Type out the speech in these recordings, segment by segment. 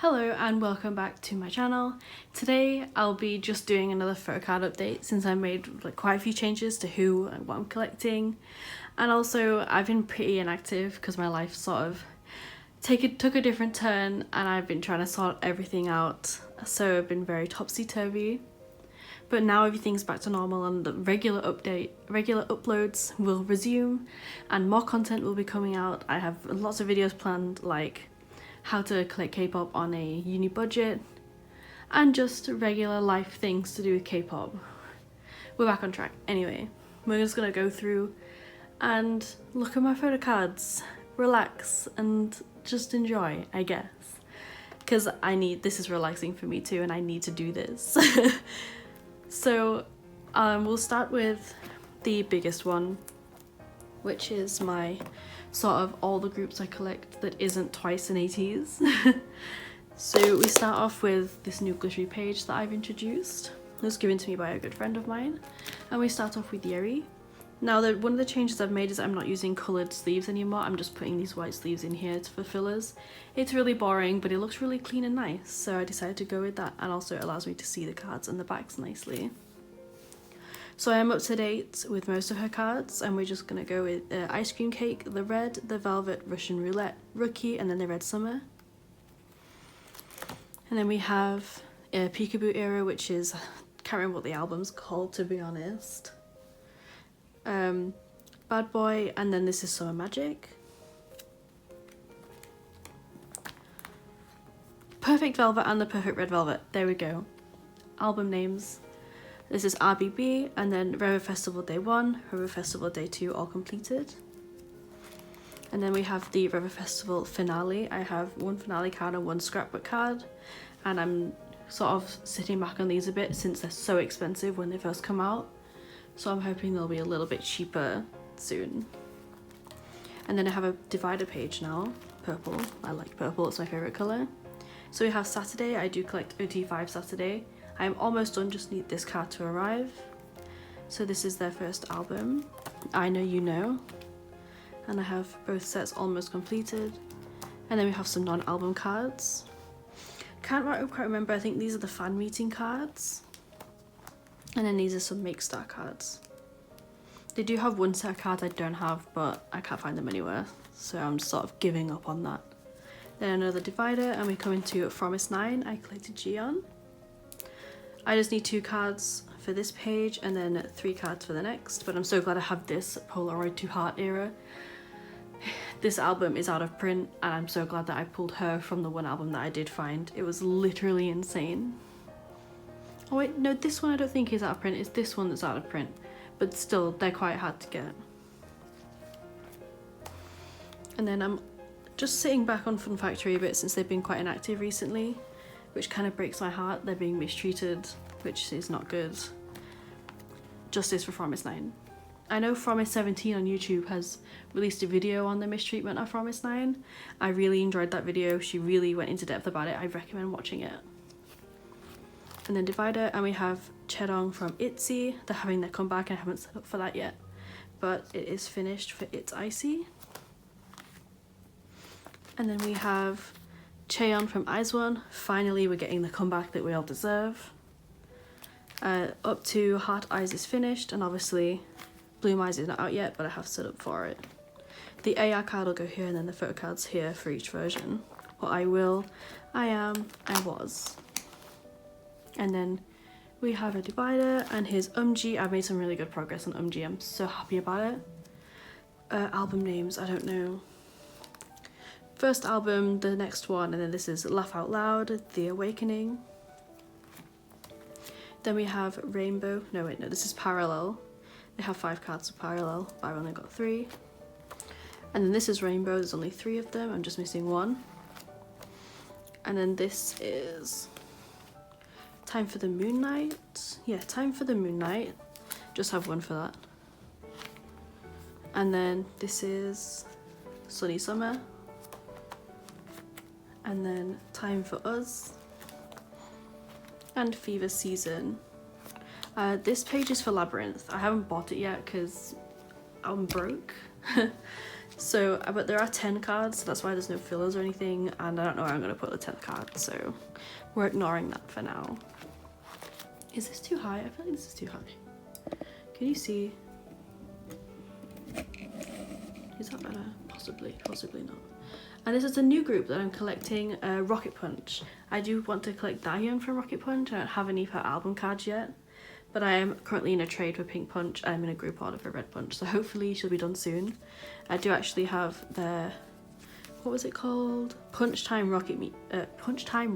Hello and welcome back to my channel. Today I'll be just doing another photocard update since I made quite a few changes to who and what I'm collecting, and also I've been pretty inactive because my life sort of took a different turn and I've been trying to sort everything out, so I've been very topsy-turvy. But now everything's back to normal and the regular uploads will resume and more content will be coming out. I have lots of videos planned, like how to collect K-pop on a uni budget and just regular life things to do with K-pop. We're back on track. Anyway, we're just gonna go through and look at my photo cards, relax and just enjoy, I guess, because this is relaxing for me too and I need to do this. So we'll start with the biggest one, which is my sort of all the groups I collect that isn't twice in 80s. So we start off with this new glittery page that I've introduced. It was given to me by a good friend of mine, and we start off with Yeri. Now one of the changes I've made is I'm not using coloured sleeves anymore. I'm just putting these white sleeves in here for fillers. It's really boring, but it looks really clean and nice, so I decided to go with that, and also it allows me to see the cards and the backs nicely. So I am up to date with most of her cards, and we're just going to go with Ice Cream Cake, the Red, the Velvet, Russian Roulette, Rookie, and then the Red Summer. And then we have Peekaboo Era, which is, I can't remember what the album's called to be honest. Bad Boy, and then this is Summer Magic. Perfect Velvet and the Perfect Red Velvet, there we go. Album names. This is RBB, and then River Festival Day 1, River Festival Day 2 all completed. And then we have the River Festival finale. I have one finale card and one scrapbook card, and I'm sort of sitting back on these a bit since they're so expensive when they first come out. So I'm hoping they'll be a little bit cheaper soon. And then I have a divider page now, purple. I like purple, it's my favourite colour. So we have Saturday. I do collect OT5 Saturday. I am almost done, just need this card to arrive. So this is their first album, I Know You Know. And I have both sets almost completed. And then we have some non-album cards. Can't quite remember, I think these are the fan meeting cards. And then these are some Make Star cards. They do have one set of cards I don't have, but I can't find them anywhere, so I'm sort of giving up on that. Then another divider, and we come into Promise 9. I collected Jiyeon. I just need 2 cards for this page and then 3 cards for the next, but I'm so glad I have this Polaroid to Heart Era. This album is out of print, and I'm so glad that I pulled her from the one album that I did find. It was literally insane. Oh wait, no, this one I don't think is out of print, it's this one that's out of print, but still, they're quite hard to get. And then I'm just sitting back on Fun Factory a bit since they've been quite inactive recently, which kind of breaks my heart. They're being mistreated, which is not good. Justice for Promise 9. I know Promise 17 on YouTube has released a video on the mistreatment of Promise 9. I really enjoyed that video. She really went into depth about it. I recommend watching it. And then divider, and we have Chedong from ITZY. They're having their comeback. I haven't set up for that yet, but it is finished for It's Icy. And then we have Chaeyeon from IZ*ONE. Finally, we're getting the comeback that we all deserve. Up to Heart Eyes is finished, and obviously Bloom Eyes is not out yet, but I have set up for it. The AR card will go here, and then the photo cards here for each version. What I will, I am, I was. And then we have a divider, and here's Umji. I've made some really good progress on Umji. I'm so happy about it. Album names, I don't know. First album, the next one, and then this is Laugh Out Loud, The Awakening. Then we have Rainbow. No, wait, no, this is Parallel. They have 5 cards of Parallel, but I've only got 3. And then this is Rainbow. There's only 3 of them. I'm just missing 1. And then this is Time for the Moon Night. Yeah, Time for the Moon Night. Just have 1 for that. And then this is Sunny Summer. And then Time for Us. And Fever Season. This page is for Labyrinth. I haven't bought it yet because I'm broke. So, but there are 10 cards, so that's why there's no fillers or anything, and I don't know where I'm going to put the 10th card, so we're ignoring that for now. Is this too high? I feel like this is too high. Can you see? Is that better? Possibly, possibly not. And this is a new group that I'm collecting, Rocket Punch. I do want to collect Dahyun from Rocket Punch. I don't have any of her album cards yet, but I am currently in a trade for Pink Punch. I'm in a group order for Red Punch, so hopefully she'll be done soon. I do actually have their, what was it called? Punch Time Rocket Meet, Punch Time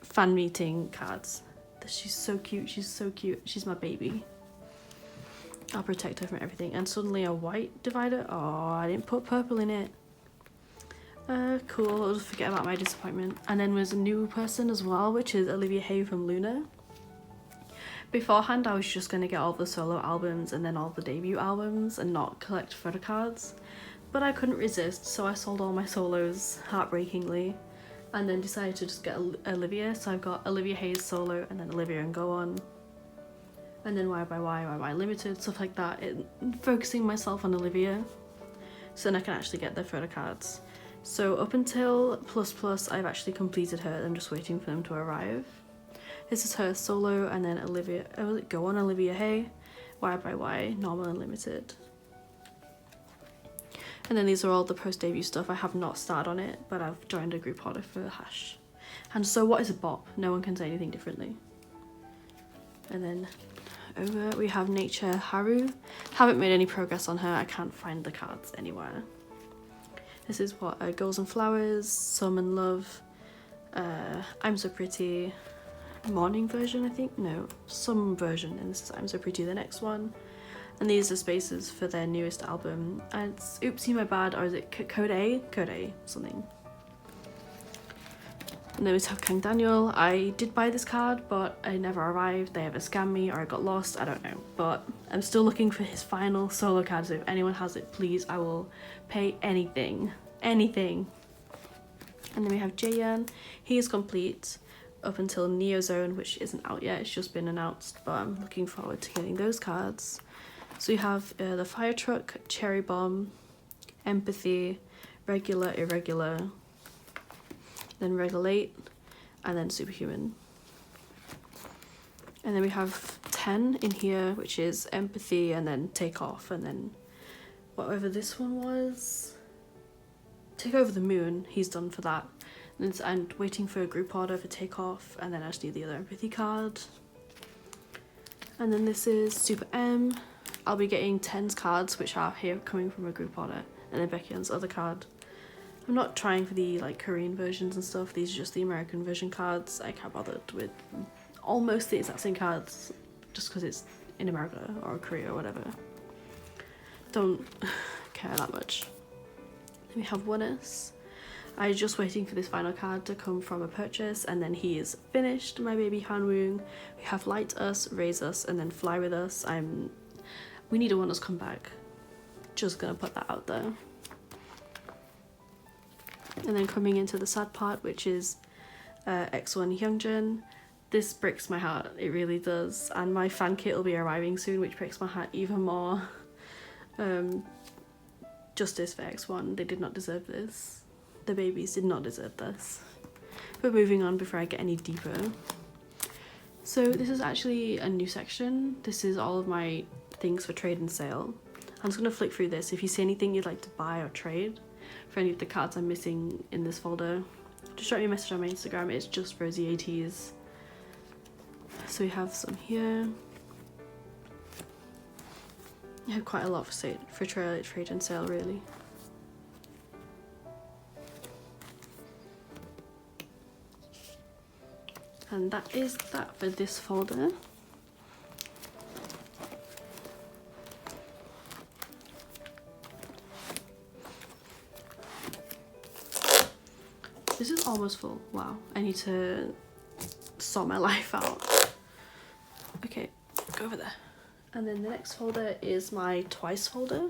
fan meeting cards. She's so cute, she's so cute. She's my baby. I'll protect her from everything. And suddenly a white divider. Oh, I didn't put purple in it. Cool, I'll just forget about my disappointment. And then there's a new person as well, which is Olivia Hay from Luna. Beforehand, I was just going to get all the solo albums and then all the debut albums and not collect photo cards. But I couldn't resist, so I sold all my solos, heartbreakingly. And then decided to just get Olivia. So I've got Olivia Hayes solo and then Olivia and Go On. And then Y Limited, stuff like that. Focusing myself on Olivia. So then I can actually get their photo cards. So up until Plus, I've actually completed her. I'm just waiting for them to arrive. This is her solo, and then Olivia, Go On, Olivia Hay, Y, normal and limited. And then these are all the post-debut stuff. I have not started on it, but I've joined a group order for Hash. And so what is a bop? No one can say anything differently. And then over we have Nature Haru. Haven't made any progress on her. I can't find the cards anywhere. This is what Girls and Flowers, Some and Love, I'm So Pretty, morning version I think, no, some version, and this is I'm So Pretty, the next one. And these are spaces for their newest album, and it's Oopsie My Bad, or is it Code A something. And then we have Kang Daniel. I did buy this card, but it never arrived. They either scammed me or I got lost, I don't know. But I'm still looking for his final solo card, so if anyone has it, please, I will pay anything. Anything. And then we have Jaeyeon. He is complete up until Neo Zone, which isn't out yet. It's just been announced, but I'm looking forward to getting those cards. So we have the Fire Truck, Cherry Bomb, Empathy, Regular, Irregular, then Regulate, and then Superhuman. And then we have 10 in here, which is Empathy, and then Take Off, and then whatever this one was. Take Over the Moon, he's done for that. And I'm waiting for a group order for Take Off, and then I just need the other Empathy card. And then this is Super M. I'll be getting 10's cards, which are here coming from a group order, and then Baekhyun's other card. I'm not trying for the like Korean versions and stuff. These are just the American version cards. I can't bother with almost the exact same cards just because it's in America or Korea or whatever. Don't care that much. Then we have Oneness. I'm just waiting for this final card to come from a purchase, and then he is finished, my baby Hanwoong. We have Light Us, Raise Us, and then Fly With Us. We need a Oneness comeback. Just gonna put that out there. And then coming into the sad part, which is X1 Hyungjin. This breaks my heart, it really does. And my fan kit will be arriving soon, which breaks my heart even more. Justice for X1, they did not deserve this. The babies did not deserve this. But moving on before I get any deeper. So this is actually a new section. This is all of my things for trade and sale. I'm just gonna flick through this. If you see anything you'd like to buy or trade for any of the cards I'm missing in this folder, just shoot me a message on my Instagram. It's just Rosie ATs. So we have some here. I have quite a lot for trade and sale, really. And that is that for this folder. This is almost full. Wow, I need to sort my life out. Okay, go over there. And then the next folder is my Twice folder.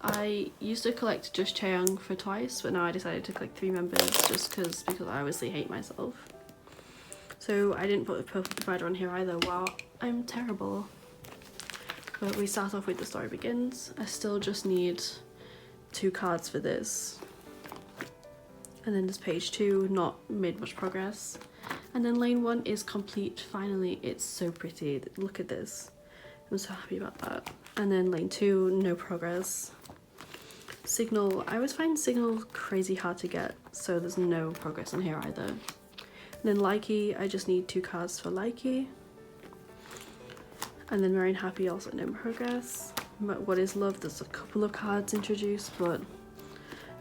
I used to collect just Chaeyoung for Twice, but now I decided to collect 3 members just because I obviously hate myself. So I didn't put the purple divider on here either. Wow, I'm terrible. But we start off with The Story Begins. I still just need 2 cards for this. And then there's page 2, not made much progress. And then lane 1 is complete, finally. It's so pretty, look at this. I'm so happy about that. And then lane 2, no progress. Signal, I always find Signal crazy hard to get, so there's no progress on here either. And then Likey, I just need 2 cards for Likey. And then Marine Happy, also no progress. But What Is Love, there's a couple of cards introduced, but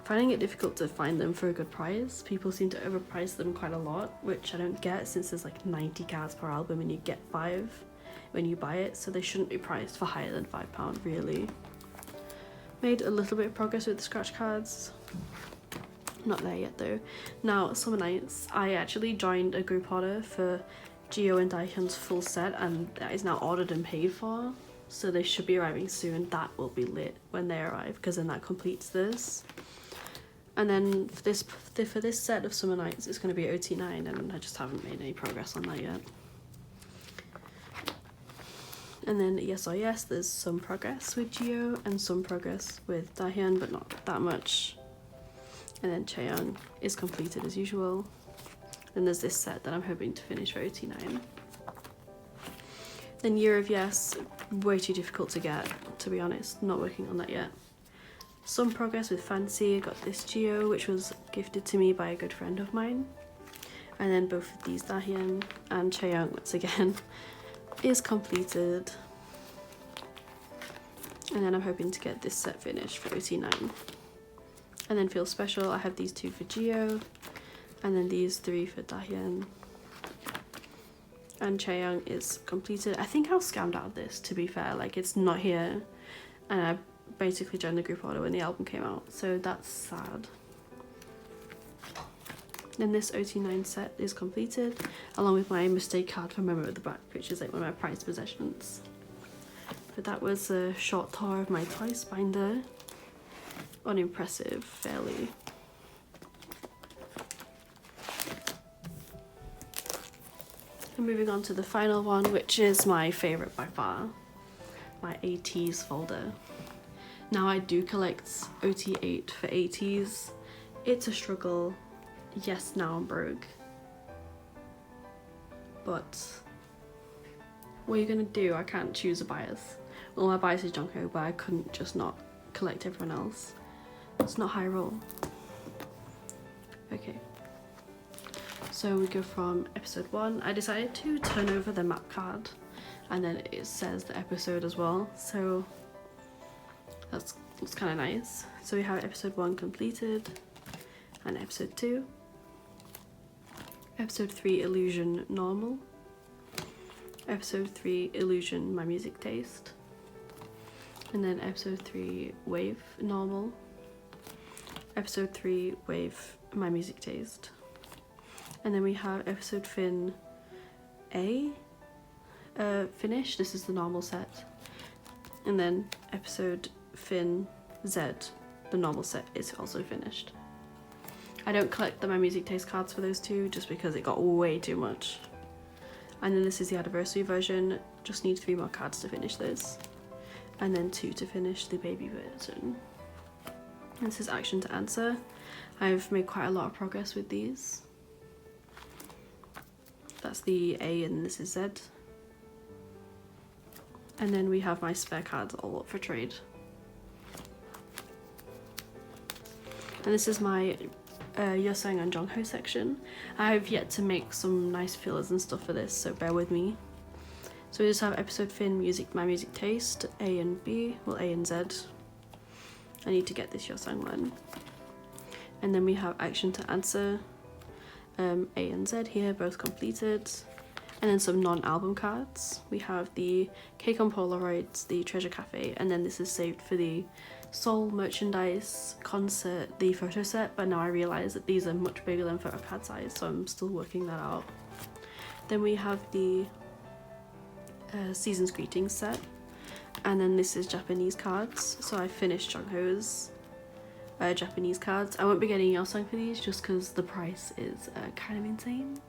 finding it difficult to find them for a good price. People seem to overprice them quite a lot, which I don't get since there's like 90 cards per album and you get 5 when you buy it, so they shouldn't be priced for higher than £5 really. Made a little bit of progress with the scratch cards. Not there yet though. Now, Summer Nights, I actually joined a group order for Geo and Daehyun's full set, and that is now ordered and paid for. So they should be arriving soon. That will be lit when they arrive, because then that completes this. And then for this set of Summer Nights, it's going to be OT9, and I just haven't made any progress on that yet. And then Yes or Yes, there's some progress with Geo and some progress with Dahyun, but not that much. And then Chaeyoung is completed as usual. Then there's this set that I'm hoping to finish for OT9. Then Year of Yes, way too difficult to get, to be honest, not working on that yet. Some progress with Fancy, I got this Geo, which was gifted to me by a good friend of mine. And then both of these, Dahyun and Chaeyoung, once again, is completed. And then I'm hoping to get this set finished for OT9. And then Feel Special, I have these 2 for Geo, and then these 3 for Dahyun. And Chaeyoung is completed. I think I was scammed out of this, to be fair, like it's not here, and I basically joined the group order when the album came out, so that's sad. Then this OT9 set is completed, along with my mistake card for Moment at the Back, which is like one of my prized possessions. But that was a short tour of my Twice binder. Unimpressive, fairly. And moving on to the final one, which is my favourite by far, my 80s folder. Now I do collect OT8 for 80s. It's a struggle. Yes, now I'm broke. But what are you gonna do? I can't choose a bias. Well, my bias is Jungkook, but I couldn't just not collect everyone else. It's not high roll. Okay. So we go from episode 1. I decided to turn over the map card, and then it says the episode as well. So that's kind of nice. So we have episode 1 completed, and episode 2. Episode 3, Illusion Normal. Episode 3, Illusion My Music Taste. And then episode 3, Wave Normal. Episode 3, Wave My Music Taste. And then we have episode Fin A, Finish. This is the normal set. And then episode Fin Z, the normal set, is also finished. I don't collect the My Music Taste cards for those 2 just because it got way too much. And then this is the anniversary version. Just need 3 more cards to finish this. And then 2 to finish the baby version. And this is Action to Answer. I've made quite a lot of progress with these. That's the A and this is Z. And then we have my spare cards all up for trade. And this is my Yosang and Jongho section. I have yet to make some nice fillers and stuff for this, so bear with me. So we just have episode Fin, Music, My Music Taste, A and B, well A and Z. I need to get this Yosang one. And then we have Action to Answer, A and Z here, both completed. And then some non-album cards. We have the Cake on Polaroids, the Treasure Cafe, and then this is saved for the Seoul merchandise concert, the photo set, but now I realise that these are much bigger than photo card size, so I'm still working that out. Then we have the Season's Greetings set, and then this is Japanese cards, so I finished Jungho's Japanese cards. I won't be getting Yosang for these just because the price is kind of insane.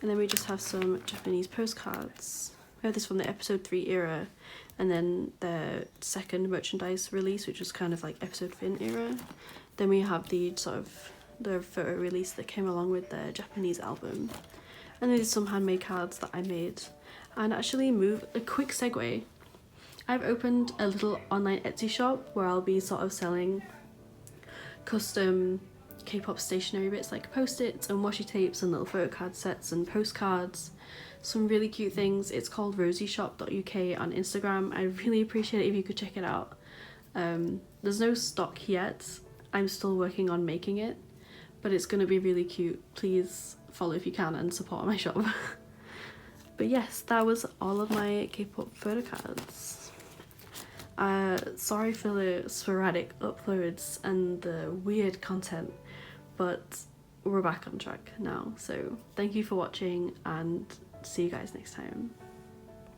And then we just have some Japanese postcards. We have this from the episode 3 era, and then the second merchandise release, which was kind of like episode fin era. Then we have the sort of the photo release that came along with the Japanese album. And there's some handmade cards that I made. And actually a quick segue. I've opened a little online Etsy shop where I'll be sort of selling custom K-pop stationery bits like post-its and washi tapes and little photo card sets and postcards. Some really cute things. It's called rosieshop.uk on Instagram. I really appreciate it if you could check it out. There's no stock yet. I'm still working on making it, but it's going to be really cute. Please follow if you can and support my shop. But yes, that was all of my K-pop photo cards. Sorry for the sporadic uploads and the weird content, but we're back on track now. So thank you for watching and see you guys next time.